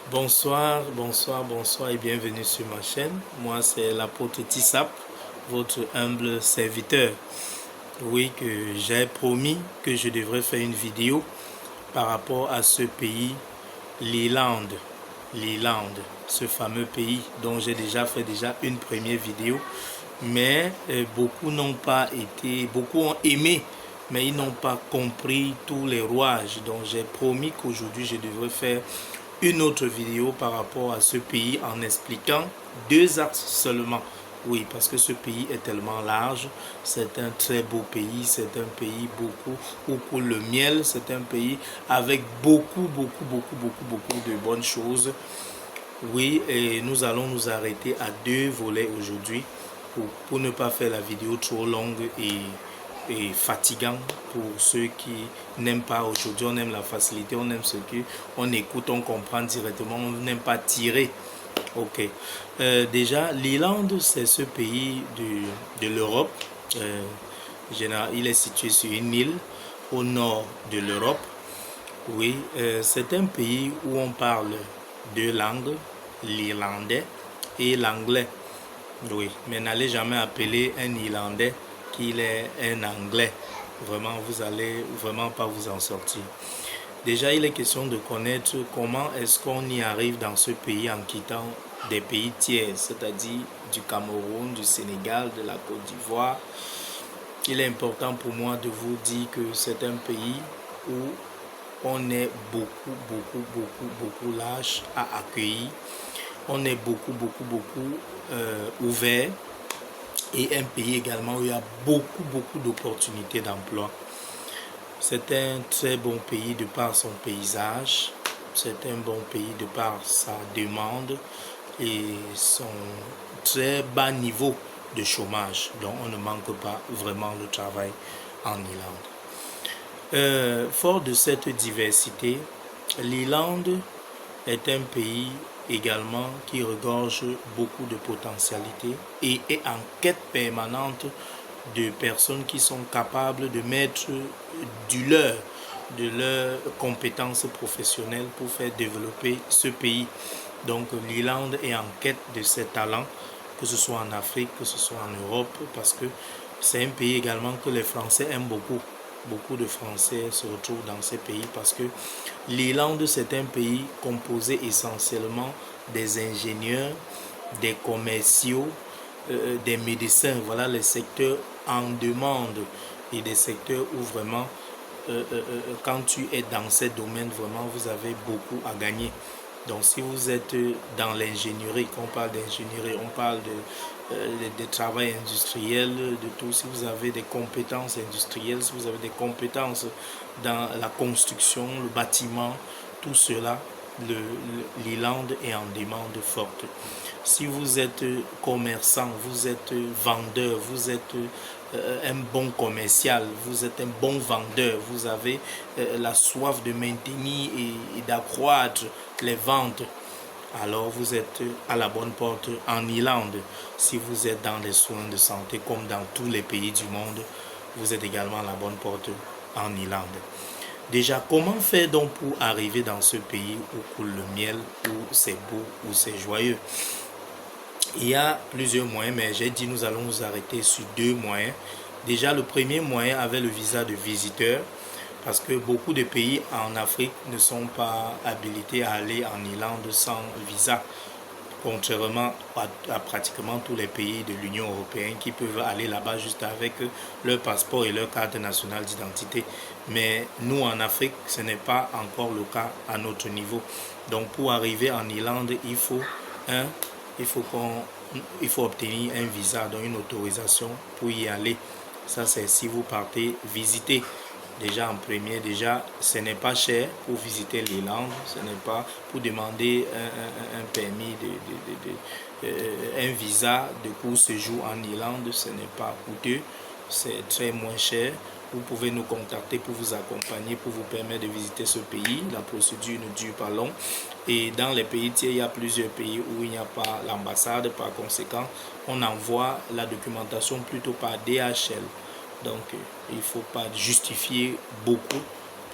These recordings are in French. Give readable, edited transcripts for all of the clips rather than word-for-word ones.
Bonsoir, bonsoir, bonsoir et bienvenue sur ma chaîne. Moi, c'est l'apôtre Tissap, votre humble serviteur. Oui, que j'ai promis que je devrais faire une vidéo par rapport à ce pays, l'Irlande. L'Irlande, ce fameux pays dont j'ai déjà fait une première vidéo. Mais beaucoup n'ont pas été, beaucoup ont aimé, mais ils n'ont pas compris tous les rouages. Donc j'ai promis qu'aujourd'hui je devrais faire une autre vidéo par rapport à ce pays en expliquant deux axes seulement. Oui, parce que ce pays est tellement large, c'est un très beau pays, c'est un pays beaucoup où coule le miel, c'est un pays avec beaucoup de bonnes choses. Oui, et nous allons nous arrêter à deux volets aujourd'hui pour ne pas faire la vidéo trop longue et fatigant pour ceux qui n'aiment pas. Aujourd'hui, on aime la facilité, on aime ce que on écoute, on comprend directement, on n'aime pas tirer. Ok. Déjà, l'Irlande, c'est ce pays de l'Europe. Il est situé sur une île au nord de l'Europe. Oui, c'est un pays où on parle deux langues, l'irlandais et l'anglais. Oui, mais n'allez jamais appeler un Irlandais qu'il est un Anglais. Vraiment, vous allez vraiment pas vous en sortir. Déjà, il est question de connaître comment est-ce qu'on y arrive dans ce pays en quittant des pays tiers, c'est-à-dire du Cameroun, du Sénégal, de la Côte d'Ivoire. Il est important pour moi de vous dire que c'est un pays où on est beaucoup large à accueillir. On est beaucoup ouvert et un pays également où il y a beaucoup d'opportunités d'emploi. C'est un très bon pays de par son paysage, c'est un bon pays de par sa demande et son très bas niveau de chômage. Donc on ne manque pas vraiment le travail en Irlande. Fort de cette diversité, l'Irlande est un pays également qui regorge beaucoup de potentialités et est en quête permanente de personnes qui sont capables de mettre de leurs compétences professionnelles pour faire développer ce pays. Donc l'Irlande est en quête de ces talents, que ce soit en Afrique, que ce soit en Europe, parce que c'est un pays également que les Français aiment beaucoup. Beaucoup de Français se retrouvent dans ces pays parce que l'Irlande, c'est un pays composé essentiellement des ingénieurs, des commerciaux, des médecins. Voilà les secteurs en demande et des secteurs où vraiment, quand tu es dans ces domaines, vraiment, vous avez beaucoup à gagner. Donc si vous êtes dans l'ingénierie, quand on parle d'ingénierie, on parle de travail industriel, de tout. Si vous avez des compétences industrielles, si vous avez des compétences dans la construction, le bâtiment, tout cela, l'Irlande est en demande forte. Si vous êtes commerçant, vous êtes vendeur, vous êtes un bon commercial, vous êtes un bon vendeur, vous avez la soif de maintenir et d'accroître les ventes, alors vous êtes à la bonne porte en Irlande. Si vous êtes dans les soins de santé comme dans tous les pays du monde, vous êtes également à la bonne porte en Irlande. Déjà, comment faire donc pour arriver dans ce pays où coule le miel, où c'est beau, où c'est joyeux? Il y a plusieurs moyens, mais j'ai dit nous allons nous arrêter sur deux moyens. Déjà, le premier moyen avec le visa de visiteur, parce que beaucoup de pays en Afrique ne sont pas habilités à aller en Irlande sans visa, contrairement à pratiquement tous les pays de l'Union européenne qui peuvent aller là-bas juste avec leur passeport et leur carte nationale d'identité. Mais nous, en Afrique, ce n'est pas encore le cas à notre niveau. Donc, pour arriver en Irlande, il faut obtenir un visa, donc une autorisation pour y aller. Ça, c'est si vous partez visiter. Déjà en premier, déjà, ce n'est pas cher pour visiter l'Irlande, ce n'est pas pour demander un permis, un visa de court séjour en Irlande, ce n'est pas coûteux, c'est très moins cher. Vous pouvez nous contacter pour vous accompagner, pour vous permettre de visiter ce pays. La procédure ne dure pas long. Et dans les pays tiers, il y a plusieurs pays où il n'y a pas l'ambassade. Par conséquent, on envoie la documentation plutôt par DHL. Donc, il ne faut pas justifier beaucoup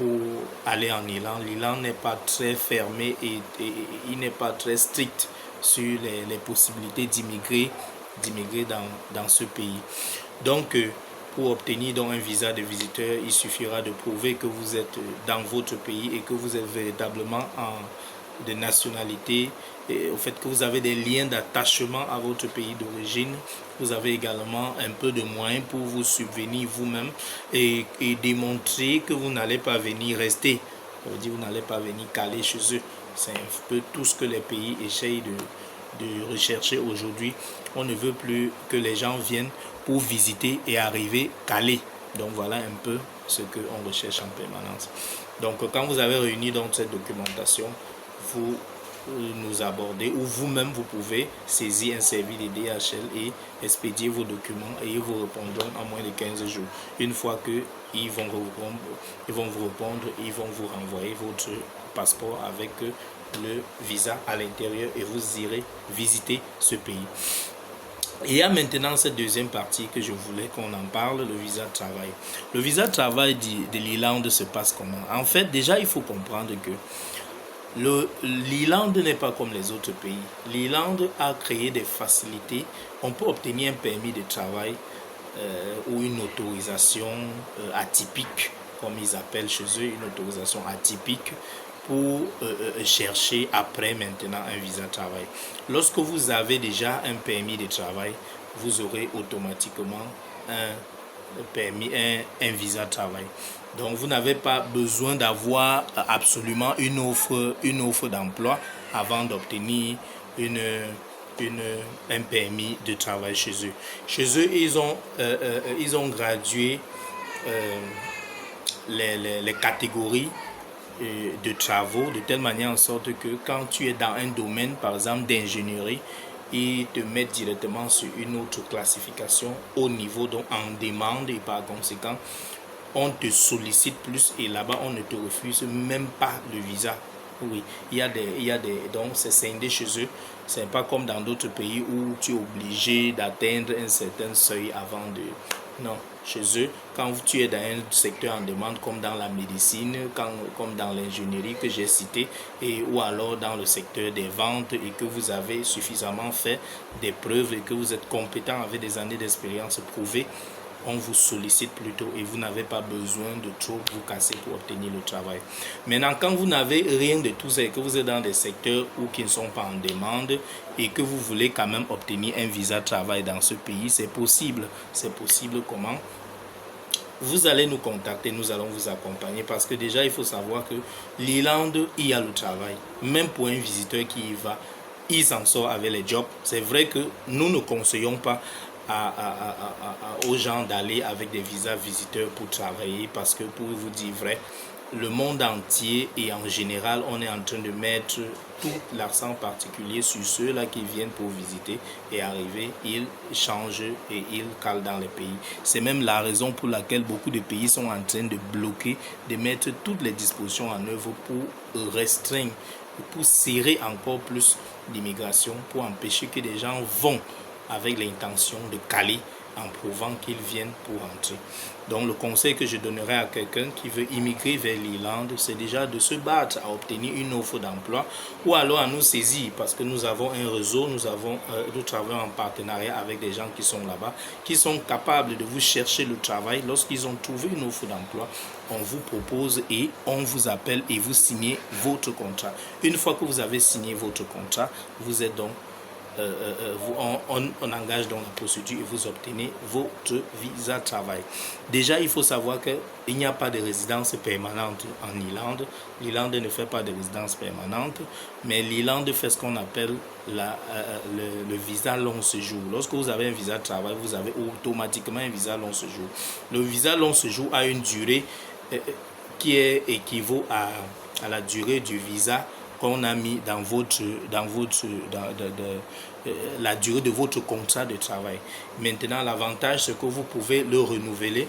pour aller en Irlande. L'Irlande n'est pas très fermée et il n'est pas très strict sur les possibilités d'immigrer dans ce pays. Donc, pour obtenir donc un visa de visiteur, il suffira de prouver que vous êtes dans votre pays et que vous êtes véritablement de nationalité, et au fait que vous avez des liens d'attachement à votre pays d'origine. Vous avez également un peu de moyens pour vous subvenir vous-même et démontrer que vous n'allez pas venir rester. Ça veut dire que vous n'allez pas venir caler chez eux. C'est un peu tout ce que les pays essayent de rechercher aujourd'hui. On ne veut plus que les gens viennent pour visiter et arriver calés. Donc voilà un peu ce qu'on recherche en permanence. Donc quand vous avez réuni donc cette documentation, vous nous abordez ou vous-même vous pouvez saisir un service de DHL et expédier vos documents et ils vous répondront en moins de 15 jours. Une fois que ils vont vous répondre, ils vont vous renvoyer votre passeport avec le visa à l'intérieur et vous irez visiter ce pays. Il y a maintenant cette deuxième partie que je voulais qu'on en parle, le visa de travail. Le visa de travail de l'Irlande se passe comment? En fait, déjà, il faut comprendre que l'Irlande n'est pas comme les autres pays. L'Irlande a créé des facilités. On peut obtenir un permis de travail ou une autorisation atypique, comme ils appellent chez eux, une autorisation atypique pour chercher après maintenant un visa de travail. Lorsque vous avez déjà un permis de travail, vous aurez automatiquement un visa de travail. Donc vous n'avez pas besoin d'avoir absolument une offre d'emploi avant d'obtenir un permis de travail chez eux. Chez eux, ils ont gradué les catégories de travaux de telle manière en sorte que quand tu es dans un domaine, par exemple d'ingénierie, ils te mettent directement sur une autre classification au niveau, donc en demande, et par conséquent, on te sollicite plus et là-bas, on ne te refuse même pas le visa. Oui, donc c'est scindé chez eux. C'est pas comme dans d'autres pays où tu es obligé d'atteindre un certain seuil avant de... Non, chez eux, quand tu es dans un secteur en demande comme dans la médecine, comme dans l'ingénierie que j'ai cité, ou alors dans le secteur des ventes et que vous avez suffisamment fait des preuves et que vous êtes compétent avec des années d'expérience prouvées, on vous sollicite plutôt et vous n'avez pas besoin de trop vous casser pour obtenir le travail. Maintenant, quand vous n'avez rien de tout ça et que vous êtes dans des secteurs qui ne sont pas en demande et que vous voulez quand même obtenir un visa de travail dans ce pays, c'est possible. C'est possible comment? Vous allez nous contacter, nous allons vous accompagner parce que déjà, il faut savoir que l'Irlande, il y a le travail. Même pour un visiteur qui y va, il s'en sort avec les jobs. C'est vrai que nous ne conseillons pas aux gens d'aller avec des visas visiteurs pour travailler parce que pour vous dire vrai, le monde entier et en général on est en train de mettre tout l'accent particulier sur ceux-là qui viennent pour visiter et arriver, ils changent et ils calent dans les pays. C'est même la raison pour laquelle beaucoup de pays sont en train de bloquer, de mettre toutes les dispositions en œuvre pour restreindre, pour serrer encore plus l'immigration, pour empêcher que des gens vont avec l'intention de caler en prouvant qu'ils viennent pour entrer. Donc le conseil que je donnerais à quelqu'un qui veut immigrer vers l'Irlande, c'est déjà de se battre à obtenir une offre d'emploi ou alors à nous saisir parce que nous avons un réseau, nous travaillons en partenariat avec des gens qui sont là-bas, qui sont capables de vous chercher le travail. Lorsqu'ils ont trouvé une offre d'emploi, on vous propose et on vous appelle et vous signez votre contrat. Une fois que vous avez signé votre contrat, vous êtes donc on engage dans la procédure et vous obtenez votre visa de travail. Déjà, il faut savoir qu'il n'y a pas de résidence permanente en Irlande. L'Irlande ne fait pas de résidence permanente, mais l'Irlande fait ce qu'on appelle le visa long séjour. Lorsque vous avez un visa de travail, vous avez automatiquement un visa long séjour. Le visa long séjour a une durée qui équivaut à la durée du visa qu'on a mis dans la durée de votre contrat de travail. Maintenant, l'avantage, c'est que vous pouvez le renouveler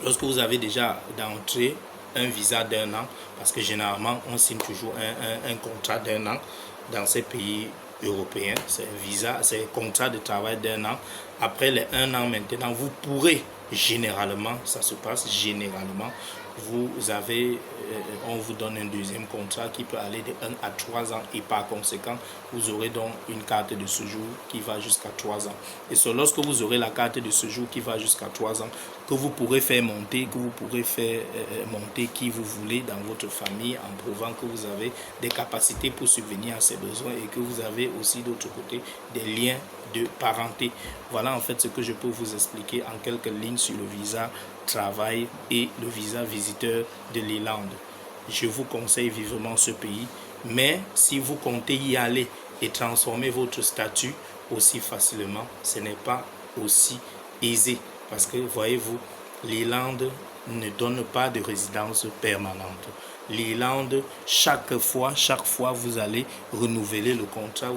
lorsque vous avez déjà d'entrée un visa d'1 an, parce que généralement, on signe toujours un contrat d'1 an dans ces pays européens. C'est un visa, c'est un contrat de travail d'1 an. Après les 1 an maintenant, vous pourrez généralement, ça se passe généralement, on vous donne un deuxième contrat qui peut aller de 1 à 3 ans et par conséquent, vous aurez donc une carte de séjour qui va jusqu'à 3 ans. Et c'est lorsque vous aurez la carte de séjour qui va jusqu'à 3 ans que vous pourrez faire monter, qui vous voulez dans votre famille en prouvant que vous avez des capacités pour subvenir à ses besoins et que vous avez aussi d'autre côté des liens de parenté. Voilà en fait ce que je peux vous expliquer en quelques lignes sur le visa travail et le visa visiteur de l'Irlande. Je vous conseille vivement ce pays, mais si vous comptez y aller et transformer votre statut aussi facilement, ce n'est pas aussi aisé parce que voyez-vous, l'Irlande ne donne pas de résidence permanente. L'Irlande, chaque fois, vous allez renouveler le contrat,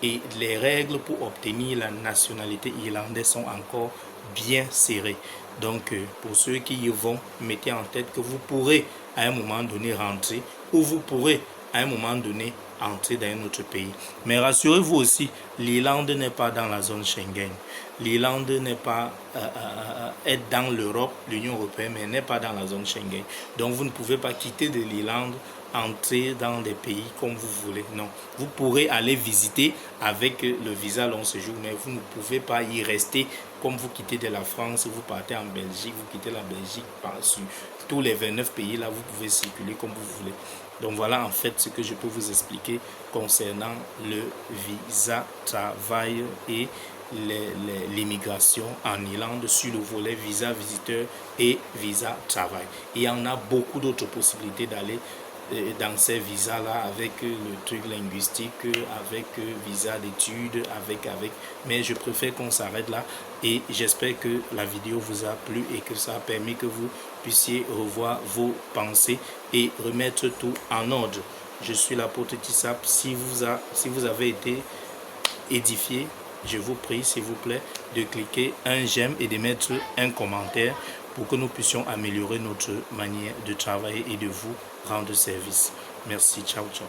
et les règles pour obtenir la nationalité irlandaise sont encore bien serrées. Donc, pour ceux qui y vont, mettez en tête que vous pourrez à un moment donné rentrer ou vous pourrez à un moment donné entrer dans un autre pays. Mais rassurez-vous aussi, l'Irlande n'est pas dans la zone Schengen. L'Irlande n'est pas est dans l'Europe, l'Union européenne, mais n'est pas dans la zone Schengen. Donc vous ne pouvez pas quitter de l'Irlande, entrer dans des pays comme vous voulez. Non, vous pourrez aller visiter avec le visa long séjour, mais vous ne pouvez pas y rester comme vous quittez de la France, vous partez en Belgique, vous quittez la Belgique par-dessus. Tous les 29 pays là, vous pouvez circuler comme vous voulez. Donc voilà en fait ce que je peux vous expliquer concernant le visa travail et l'immigration en Irlande sur le volet visa visiteur et visa travail. Il y en a beaucoup d'autres possibilités d'aller dans ces visas-là avec le truc linguistique, avec visa d'études, mais je préfère qu'on s'arrête là et j'espère que la vidéo vous a plu et que ça a permis que vous puissiez revoir vos pensées et remettre tout en ordre. Je suis l'apôtre Tissap. Si vous avez été édifié, je vous prie s'il vous plaît de cliquer un j'aime et de mettre un commentaire pour que nous puissions améliorer notre manière de travailler et de vous rendre service. Merci, ciao, ciao.